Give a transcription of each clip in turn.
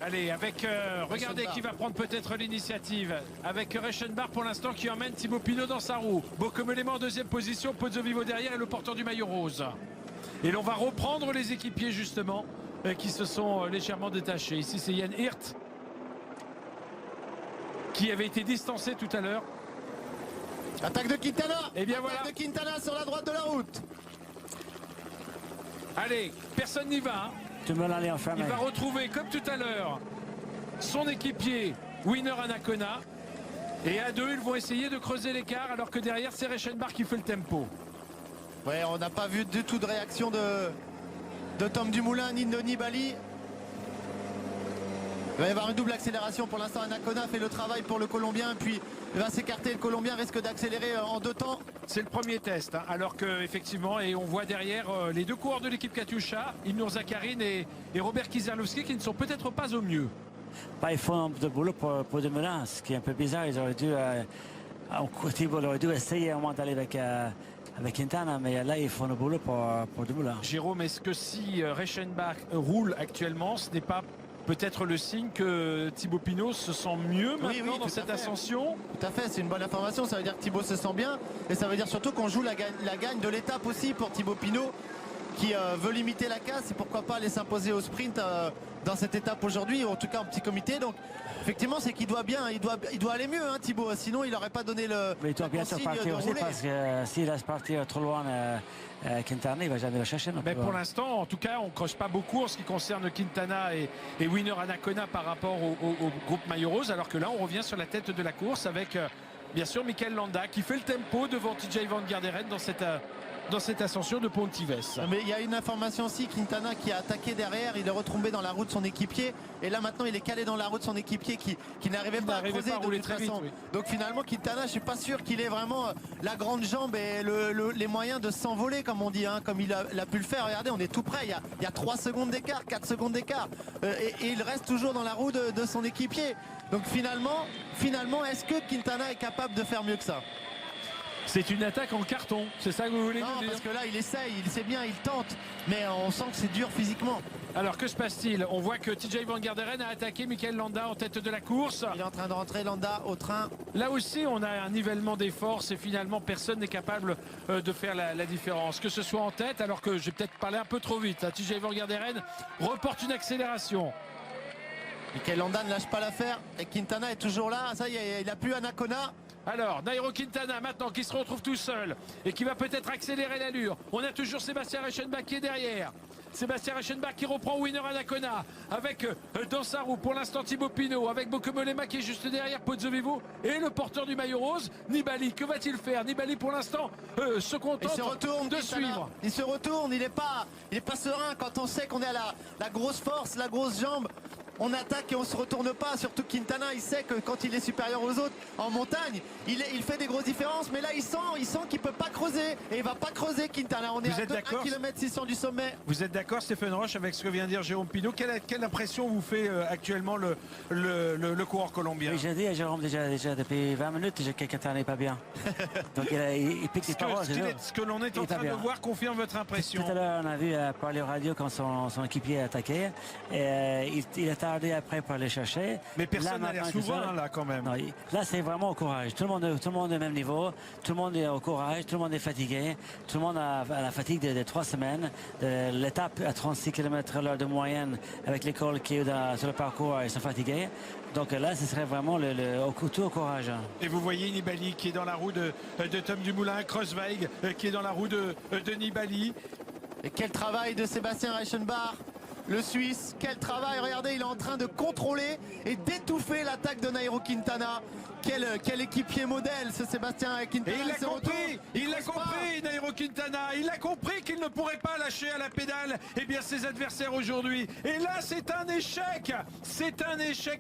Allez, avec regardez qui va prendre peut-être l'initiative. Avec Reichenbach pour l'instant qui emmène Thibaut Pinot dans sa roue. Bocomelema en deuxième position, Pozzovivo derrière et le porteur du maillot rose. Et l'on va reprendre les équipiers justement qui se sont légèrement détachés. Ici c'est Yann Hirt qui avait été distancé tout à l'heure. Attaque de Quintana. Et bien voilà. Attaque de Quintana sur la droite de la route. Allez, personne n'y va. Hein. Il va retrouver, comme tout à l'heure, son équipier, Winner Anacona. Et à deux, ils vont essayer de creuser l'écart, alors que derrière, c'est Reichenbach qui fait le tempo. Ouais, on n'a pas vu du tout de réaction de Tom Dumoulin ni de Nibali. Il va y avoir une double accélération. Pour l'instant, Anacona fait le travail pour le Colombien. Puis il va s'écarter. Le Colombien risque d'accélérer en deux temps. C'est le premier test. Hein, alors qu'effectivement, et on voit derrière les deux coureurs de l'équipe Katusha, Ilnur Zakarin et Robert Kizerlowski, qui ne sont peut-être pas au mieux. Ils font un peu de boulot pour Dumoulin, ce qui est un peu bizarre. Ils auraient dû, Thibaut aurait dû essayer à un moment d'aller avec Quintana, mais là, ils font le boulot pour Dumoulin. Jérôme, est-ce que si Reichenbach roule actuellement, ce n'est pas peut-être le signe que Thibaut Pinot se sent mieux maintenant dans cette ascension? Tout à fait, c'est une bonne information. Ça veut dire que Thibaut se sent bien. Et ça veut dire surtout qu'on joue la gagne de l'étape aussi pour Thibaut Pinot, qui veut limiter la casse et pourquoi pas aller s'imposer au sprint dans cette étape aujourd'hui, ou en tout cas en petit comité. Donc effectivement, c'est qu'il doit bien, il doit aller mieux, hein, Thibaut, sinon il n'aurait pas donné le. Mais il doit bien se partir aussi, parce que s'il laisse partir trop loin Quintana, il ne va jamais le chercher. Mais pour l'instant, en tout cas, on ne creuse pas beaucoup en ce qui concerne Quintana et Winner Anacona par rapport au groupe Maillot Rose, alors que là on revient sur la tête de la course avec bien sûr Mikel Landa qui fait le tempo devant TJ Van Garderen dans cette ascension de Pontives. Mais il y a une information aussi, Quintana qui a attaqué derrière, il est retombé dans la roue de son équipier et là maintenant il est calé dans la roue de son équipier qui n'arrivait pas à creuser de toute façon. Oui. Donc finalement Quintana, je suis pas sûr qu'il ait vraiment la grande jambe et les moyens de s'envoler comme on dit, hein, comme il a pu le faire. Regardez, on est tout près, il y a 3 secondes d'écart, 4 secondes d'écart et il reste toujours dans la roue de son équipier. Donc finalement est-ce que Quintana est capable de faire mieux que ça? C'est une attaque en carton, c'est ça que vous voulez nous dire? Non, parce que là il essaye, il sait bien, il tente, mais on sent que c'est dur physiquement. Alors que se passe-t-il? On voit que TJ Van Garderen a attaqué Mikel Landa en tête de la course. Il est en train de rentrer Landa au train. Là aussi on a un nivellement des forces et finalement personne n'est capable de faire la différence. Que ce soit en tête, alors que j'ai peut-être parlé un peu trop vite. TJ Van Garderen reporte une accélération. Mikel Landa ne lâche pas l'affaire et Quintana est toujours là. Ça y est, il n'a plus Anacona. Alors, Nairo Quintana maintenant qui se retrouve tout seul et qui va peut-être accélérer l'allure. On a toujours Sébastien Reichenbach qui est derrière. Sébastien Reichenbach qui reprend Winner Anacona avec dans sa roue pour l'instant Thibaut Pinot avec Bocomelema qui est juste derrière Pozzovivo et le porteur du maillot rose Nibali. Que va-t-il faire? Nibali pour l'instant se contente de suivre. Il se retourne, il n'est pas serein quand on sait qu'on est à la grosse force, la grosse jambe. On attaque et on ne se retourne pas, surtout Quintana, il sait que quand il est supérieur aux autres en montagne, il fait des grosses différences, mais là il sent qu'il ne peut pas creuser et il ne va pas creuser Quintana. On est à 1 km 600 du sommet. Vous êtes d'accord Stéphane Roche avec ce que vient de dire Jérôme Pinot? Quelle impression vous fait actuellement le coureur colombien? Oui, j'ai dit à Jérôme déjà depuis 20 minutes que Quintana n'est pas bien. Donc il pique des paroles. Ce que l'on est en train de voir confirme votre impression. Tout à l'heure on a vu parler au radio quand son équipier a attaqué. Et il a tardé après pour aller chercher. Mais personne n'a l'air souverain là quand même. Non, là c'est vraiment au courage. Tout le monde est au même niveau. Tout le monde est au courage. Tout le monde est fatigué. Tout le monde a la fatigue de 3 semaines. L'étape à 36 km/h de moyenne avec l'école qui est sur le parcours, ils sont fatigués. Donc là, ce serait vraiment tout au courage. Et vous voyez Nibali qui est dans la roue de Tom Dumoulin, Kreuzweig qui est dans la roue de Nibali. Et quel travail de Sébastien Reichenbach, le Suisse, quel travail. Regardez, il est en train de contrôler et d'étouffer l'attaque de Nairo Quintana. Quel équipier modèle ce Sébastien Quintana. Et il l'a compris Nairo Quintana, il a compris qu'il ne pourrait pas lâcher à la pédale ses adversaires aujourd'hui. Et là c'est un échec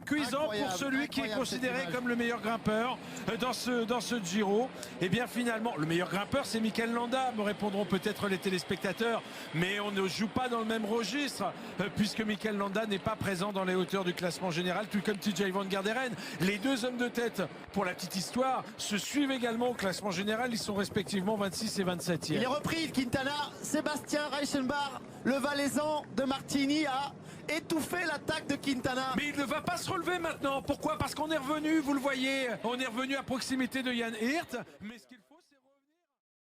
cuisant pour celui qui est considéré comme le meilleur grimpeur dans ce Giro. Et bien finalement le meilleur grimpeur c'est Mikel Landa, me répondront peut-être les téléspectateurs, mais on ne joue pas dans le même registre puisque Mikel Landa n'est pas présent dans les hauteurs du classement général, tout comme TJ Van Garderen. Les deux hommes de tête, pour la petite histoire, se suivent également au classement général. Ils sont respectivement 26 et 27e. Il est repris Quintana. Sébastien Reichenbach, le Valaisan de Martigny, a étouffer l'attaque de Quintana. Mais il ne va pas se relever maintenant. Pourquoi? Parce qu'on est revenu, vous le voyez, on est revenu à proximité de Jan Hirt. Mais ce qu'il faut...